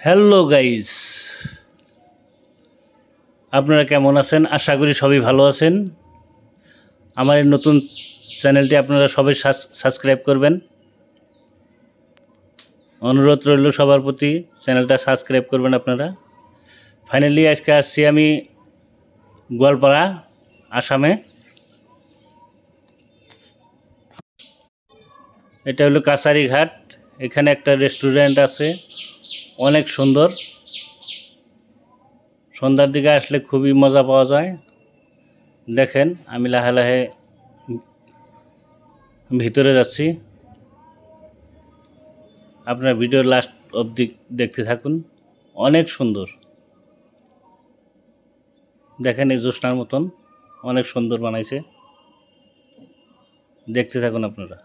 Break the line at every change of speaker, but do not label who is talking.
Hello guys, আপনারা কেমন আছেন? আশা করি সবাই ভালো আছেন। আমার এই নতুন চ্যানেলটি আপনারা সবাই সাবস্ক্রাইব করবেন। অনুরোধ রইল সবার প্রতি, চ্যানেলটা সাবস্ক্রাইব করবেন আপনারা। ফাইনালি আজকে আসছি আমি গোয়ালপাড়া, আসামে। এটা হলো কাছারি ঘাট। এখানে একটা রেস্টুরেন্ট আছে, অনেক সুন্দর। সন্ধ্যার দিকে আসলে খুবই মজা পাওয়া যায়। দেখেন, আমি লাহে লাহে ভিতরে যাচ্ছি। আপনার ভিডিও লাস্ট অবধি দেখতে থাকুন, অনেক সুন্দর। দেখেন, এই জ্যোৎস্নার মতন অনেক সুন্দর বানাইছে, দেখতে থাকুন আপনারা।